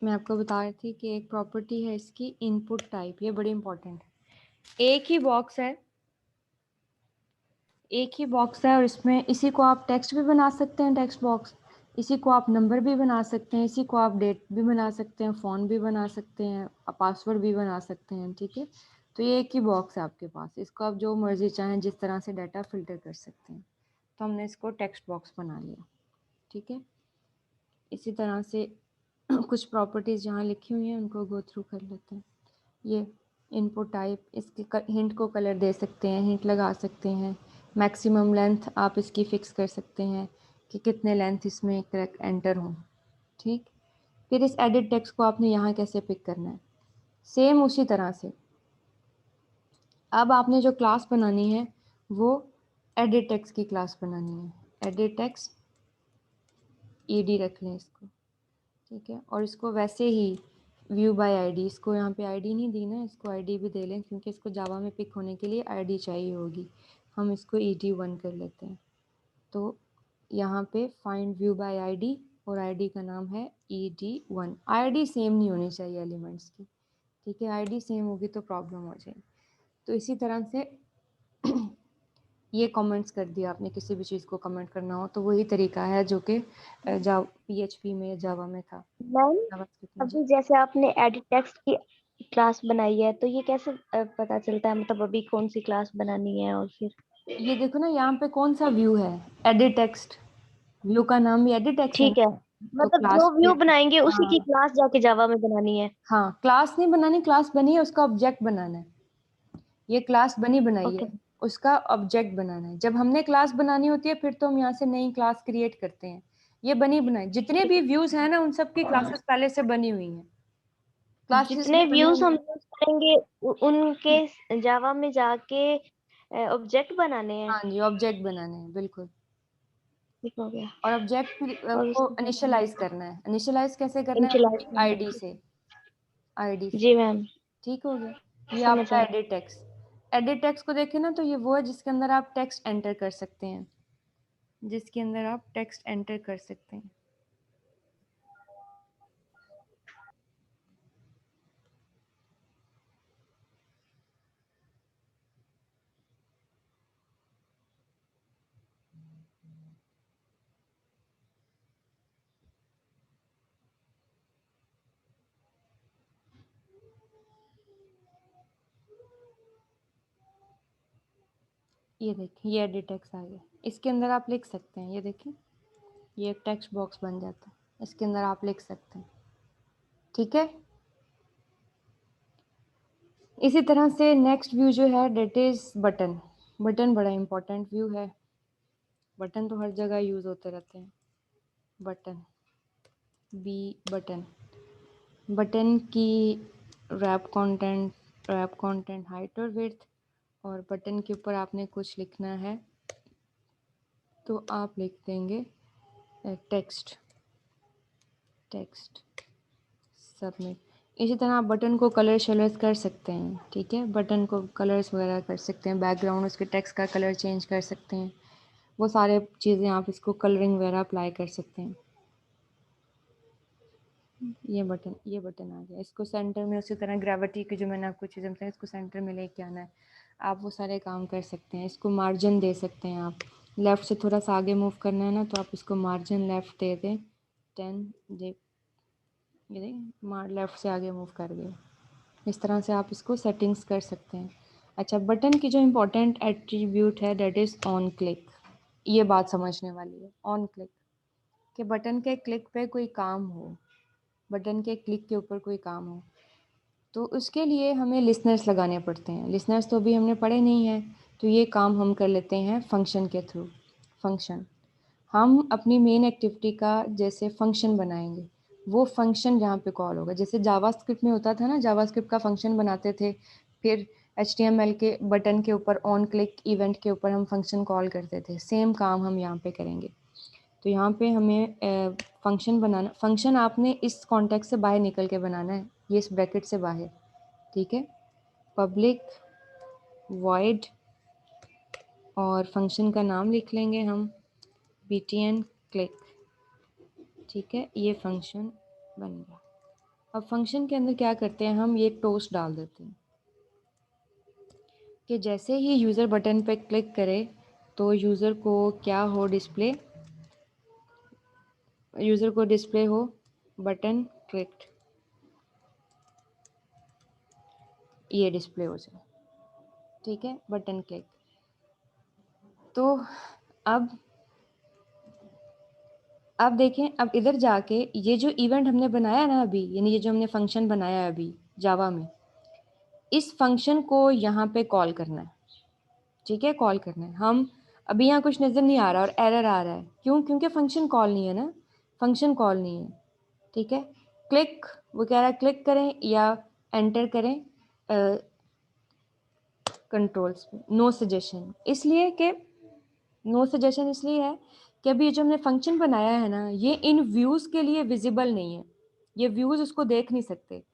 मैं आपको बता रही थी कि एक प्रॉपर्टी है इसकी इनपुट टाइप, ये बड़ी इंपॉर्टेंट है। एक ही बॉक्स है और इसमें इसी को आप टेक्स्ट भी बना सकते हैं, टेक्स्ट बॉक्स, इसी को आप नंबर भी बना सकते हैं, इसी को आप डेट भी बना सकते हैं, फ़ोन भी बना सकते हैं, पासवर्ड भी बना सकते हैं। ठीक है, तो ये एक ही बॉक्स है आपके पास, इसको आप जो मर्जी चाहें जिस तरह से डाटा फिल्टर कर सकते हैं। तो हमने इसको टेक्स्ट बॉक्स बना लिया। ठीक है, इसी तरह से कुछ प्रॉपर्टीज़ जहाँ लिखी हुई हैं उनको गो थ्रू कर लेते हैं। ये इनपुट टाइप, इसके हिंट को कलर दे सकते हैं, हिंट लगा सकते हैं। मैक्सिमम लेंथ आप इसकी फ़िक्स कर सकते हैं कि कितने लेंथ इसमें करेक्ट एंटर हों। ठीक, फिर इस एडिट टेक्स्ट को आपने यहाँ कैसे पिक करना है, सेम उसी तरह से। अब आपने जो क्लास बनानी है वो एडिट टेक्स्ट की क्लास बनानी है। एडिट टेक्स्ट ईडी रख लें इसको। ठीक है, और इसको वैसे ही व्यू बाय आईडी, इसको यहाँ पे आईडी नहीं दी ना, इसको आईडी भी दे लें क्योंकि इसको जावा में पिक होने के लिए आईडी चाहिए होगी। हम इसको ED1 कर लेते हैं। तो यहाँ पे फाइंड व्यू बाय आईडी और आईडी का नाम है ED1। आईडी सेम नहीं होनी चाहिए एलिमेंट्स की। ठीक है, आईडी सेम होगी तो प्रॉब्लम हो जाएगी। तो इसी तरह से ये कमेंट्स कर दिया आपने, किसी भी चीज़ को कमेंट करना हो तो वही तरीका है जो कि PHP में या जावा में था। मैम, अभी जैसे आपने एडिट टेक्स्ट की क्लास बनाई है तो ये कैसे पता चलता है, मतलब अभी कौन सी क्लास बनानी है? और फिर ये देखो ना, यहाँ पे कौन सा व्यू है, एडिट टेक्स्ट, व्यू का नाम भी एडिट टेक्स्ट है ठीक है, ना, तो मतलब क्लास जो व्यू पे, बनाएंगे उसी की हाँ क्लास जाके जावा में बनानी है। हाँ, क्लास नहीं बनानी, क्लास बनी है उसका ऑब्जेक्ट बनाना है। ये क्लास बनी बनाई ओके। है, उसका ऑब्जेक्ट बनाना है। जब हमने क्लास बनानी होती है फिर तो हम यहाँ से नई क्लास क्रिएट करते हैं। ये बनी बनाई, जितने भी व्यूज हैं ना उन सब की क्लासेस पहले से बनी हुई हैं, क्लासेस जितने में बने व्यूज हुए हम हैं। यूज करेंगे उनके जावा में जाके ऑब्जेक्ट बनाने हैं। हाँ जी, ऑब्जेक्ट बनाने हैं, बिल्कुल। ठीक हो गया। और ऑब्जेक्ट फिर और को उसके बाद इनिशियलाइज करना है। इनिशियलाइज कैसे करना है, इनिशियलाइज अपनी करना आईडी है। से, आईडी से। जी मैम, ठीक हो गया, ये समझ आपका आया। Edit text. एडिट टेक्स्ट को देखें ना, तो ये वो है जिसके अंदर आप टेक्स्ट एंटर कर सकते हैं, जिसके अंदर आप टेक्स्ट एंटर कर सकते हैं। ये देखिए, ये एडिट टेक्स्ट आ गया, इसके अंदर आप लिख सकते हैं। ये देखिए, ये एक टेक्स्ट बॉक्स बन जाता है, इसके अंदर आप लिख सकते हैं। ठीक है, इसी तरह से नेक्स्ट व्यू जो है डेट इज बटन। बटन बड़ा इंपॉर्टेंट व्यू है, बटन तो हर जगह यूज होते रहते हैं। बटन, बटन, बटन की रैप कंटेंट हाइट और विड्थ, और बटन के ऊपर आपने कुछ लिखना है तो आप लिख देंगे टेक्स्ट, टेक्स्ट सबमिट। इसी तरह आप बटन को कलर शलर्स कर सकते हैं। ठीक है, बटन को कलर्स वगैरह कर सकते हैं, बैकग्राउंड उसके टेक्स्ट का कलर चेंज कर सकते हैं, वो सारे चीज़ें आप इसको कलरिंग वगैरह अप्लाई कर सकते हैं। ये बटन आ गया, इसको सेंटर में उसी तरह ग्रेविटी की जो मैंने आपको चीज़ें बताई, इसको सेंटर में लेके आना है। आप वो सारे काम कर सकते हैं। इसको मार्जिन दे सकते हैं आप, लेफ़्ट से थोड़ा सा आगे मूव करना है ना तो आप इसको मार्जिन लेफ़्ट दे दें 10, ये देखें लेफ़्ट से आगे मूव कर गए। इस तरह से आप इसको सेटिंग्स कर सकते हैं। अच्छा, बटन की जो इम्पोर्टेंट एट्रीब्यूट है डेट इज़ ऑन क्लिक। ये बात समझने वाली है, ऑन क्लिक, कि बटन के क्लिक पे कोई काम हो, बटन के क्लिक के ऊपर कोई काम हो, तो उसके लिए हमें लिसनर्स लगाने पड़ते हैं। लिसनर्स तो अभी हमने पढ़े नहीं हैं, तो ये काम हम कर लेते हैं फंक्शन के थ्रू। फंक्शन, हम अपनी मेन एक्टिविटी का जैसे फंक्शन बनाएंगे, वो फंक्शन यहाँ पे कॉल होगा। जैसे जावास्क्रिप्ट में होता था ना, जावास्क्रिप्ट का फंक्शन बनाते थे, फिर HTML के बटन के ऊपर ऑन क्लिक इवेंट के ऊपर हम फंक्शन कॉल करते थे। सेम काम हम यहाँ पे करेंगे। तो यहाँ पे हमें फंक्शन बनाना, फंक्शन आपने इस कॉन्टेक्स्ट से बाहर निकल के बनाना है, ये इस ब्रैकेट से बाहर। ठीक है, पब्लिक वॉइड, और फंक्शन का नाम लिख लेंगे हम btn क्लिक। ठीक है, ये फंक्शन बन गया। अब फंक्शन के अंदर क्या करते हैं, हम ये टोस्ट डाल देते हैं कि जैसे ही यूज़र बटन पे क्लिक करे तो यूज़र को क्या हो, डिस्प्ले, यूज़र को डिस्प्ले हो बटन क्लिक्ड, ये डिस्प्ले हो जाए। ठीक है, बटन क्लिक। तो अब देखें, अब इधर जाके ये जो इवेंट हमने बनाया ना अभी, यानी ये जो हमने फंक्शन बनाया है अभी जावा में, इस फंक्शन को यहाँ पे कॉल करना है। ठीक है, कॉल करना है। हम अभी यहाँ कुछ नज़र नहीं आ रहा और एरर आ रहा है, क्यों? क्योंकि फंक्शन कॉल नहीं है ना, फंक्शन कॉल नहीं है। ठीक है, क्लिक, वो कह रहा है क्लिक करें या एंटर करें कंट्रोल्स पे, नो सजेशन, इसलिए कि नो सजेशन इसलिए है कि अभी जो हमने फंक्शन बनाया है ना, ये इन व्यूज़ के लिए विजिबल नहीं है, ये व्यूज़ उसको देख नहीं सकते।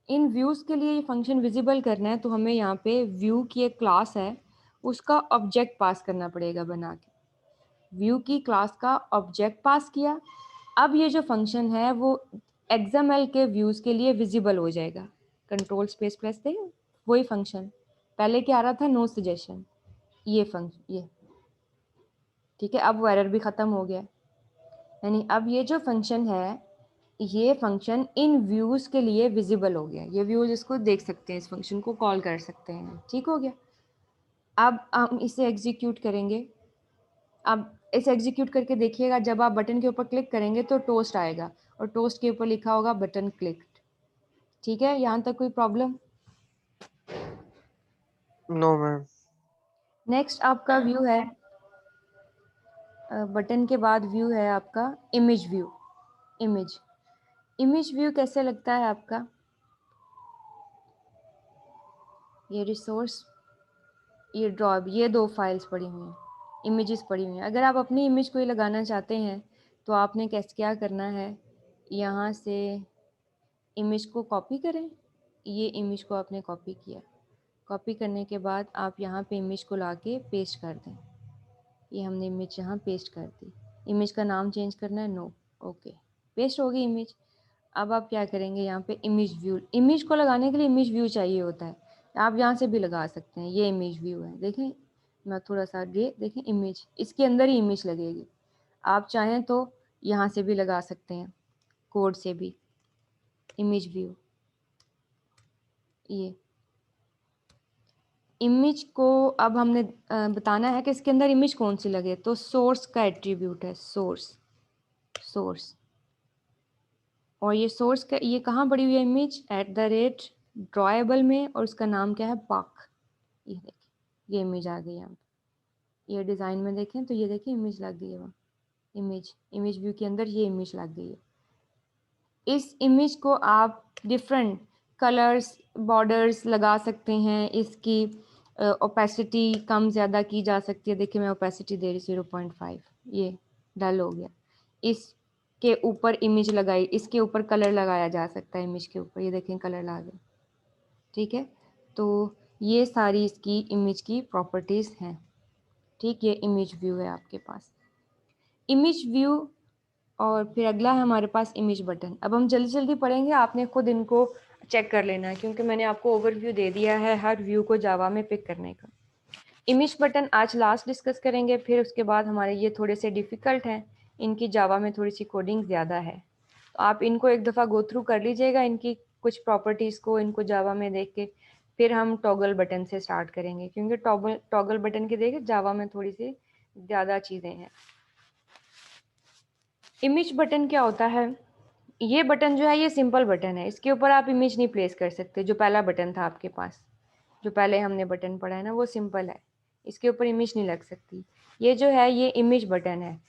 इन व्यूज़ के लिए ये फंक्शन विजिबल करना है तो हमें यहाँ पे व्यू की एक क्लास है, उसका ऑब्जेक्ट पास करना पड़ेगा बना के। व्यू की क्लास का ऑब्जेक्ट पास किया, अब ये जो फंक्शन है वो XML के व्यूज़ के लिए विजिबल हो जाएगा। कंट्रोल स्पेस प्रेस दे, वही फंक्शन पहले क्या आ रहा था, नो सजेशन, ये फंक्शन ये। ठीक है, अब वो एरर भी ख़त्म हो गया, यानी अब ये जो फंक्शन है, ये फंक्शन इन व्यूज़ के लिए विजिबल हो गया। ये व्यूज़ इसको देख सकते हैं, इस फंक्शन को कॉल कर सकते हैं। ठीक हो गया, अब हम इसे एग्जीक्यूट करेंगे। अब इसे एग्जीक्यूट करके देखिएगा, जब आप बटन के ऊपर क्लिक करेंगे तो टोस्ट आएगा और टोस्ट के ऊपर लिखा होगा बटन क्लिक्ड। ठीक है, यहाँ तक कोई प्रॉब्लम? No ma'am. नेक्स्ट आपका व्यू है, बटन के बाद व्यू है आपका इमेज व्यू। इमेज व्यू कैसे लगता है आपका? ये रिसोर्स, ये ड्रॉप, ये दो फाइल्स पड़ी हुई हैं, इमेजेस पड़ी हुई हैं। अगर आप अपनी इमेज कोई लगाना चाहते हैं तो आपने कैसे क्या करना है, यहाँ से इमेज को कॉपी करें। ये इमेज को आपने कॉपी किया, कॉपी करने के बाद आप यहाँ पे इमेज को लाके पेस्ट कर दें। ये हमने इमेज यहाँ पेस्ट कर दी। इमेज का नाम चेंज करना है, नो, ओके, पेस्ट हो गई इमेज। अब आप क्या करेंगे, यहाँ पे इमेज व्यू, इमेज को लगाने के लिए इमेज व्यू चाहिए होता है, आप यहाँ से भी लगा सकते हैं। ये इमेज व्यू है, देखें, मैं थोड़ा सा ये देखें, इमेज, इसके अंदर ही इमेज लगेगी। आप चाहें तो यहाँ से भी लगा सकते हैं, कोड से भी, इमेज व्यू। ये इमेज को अब हमने बताना है कि इसके अंदर इमेज कौन सी लगे, तो सोर्स का एट्रीब्यूट है, सोर्स। और ये सोर्स का, ये कहाँ पड़ी हुई है इमेज, @drawable में, और उसका नाम क्या है, पाक। ये देखिए, ये इमेज आ गई यहाँ पे, ये डिज़ाइन में देखें तो ये देखिए इमेज लग गई है वहाँ, इमेज व्यू के अंदर ये इमेज लग गई है। इस इमेज को आप डिफरेंट कलर्स, बॉर्डर्स लगा सकते हैं, इसकी ओपेसिटी कम ज़्यादा की जा सकती है। देखिए मैं ओपेसिटी दे रही 0.5, ये डल हो गया। इसके ऊपर इमेज लगाई, इसके ऊपर कलर लगाया जा सकता है, इमेज के ऊपर, ये देखें कलर ला गए। ठीक है, तो ये सारी इसकी इमेज की प्रॉपर्टीज़ हैं। ठीक, ये इमेज व्यू है आपके पास, इमेज व्यू। और फिर अगला है हमारे पास इमेज बटन। अब हम जल्दी जल्दी पढ़ेंगे, आपने खुद इनको चेक कर लेना है, क्योंकि मैंने आपको ओवरव्यू दे दिया है हर व्यू को जावा में पिक करने का। इमेज बटन आज लास्ट डिस्कस करेंगे, फिर उसके बाद हमारे ये थोड़े से डिफ़िकल्ट हैं, इनकी जावा में थोड़ी सी कोडिंग ज़्यादा है, तो आप इनको एक दफ़ा गो थ्रू कर लीजिएगा, इनकी कुछ प्रॉपर्टीज़ को, इनको जावा में देख के। फिर हम टॉगल बटन से स्टार्ट करेंगे, क्योंकि टॉगल बटन के देखे जावा में थोड़ी सी ज़्यादा चीज़ें हैं। इमेज बटन क्या होता है, ये बटन जो है ये सिंपल बटन है, इसके ऊपर आप इमेज नहीं प्लेस कर सकते। जो पहला बटन था आपके पास, जो पहले हमने बटन पढ़ा है ना, वो सिंपल है, इसके ऊपर इमेज नहीं लग सकती। ये जो है ये इमेज बटन है,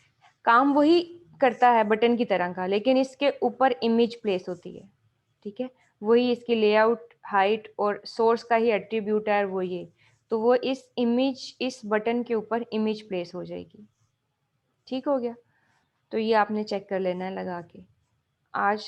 काम वही करता है बटन की तरह का, लेकिन इसके ऊपर इमेज प्लेस होती है। ठीक है, वही इसकी लेआउट, हाइट और सोर्स का ही एट्रीब्यूट है वो ये, तो वो इस इमेज, इस बटन के ऊपर इमेज प्लेस हो जाएगी। ठीक हो गया, तो ये आपने चेक कर लेना है लगा के। आज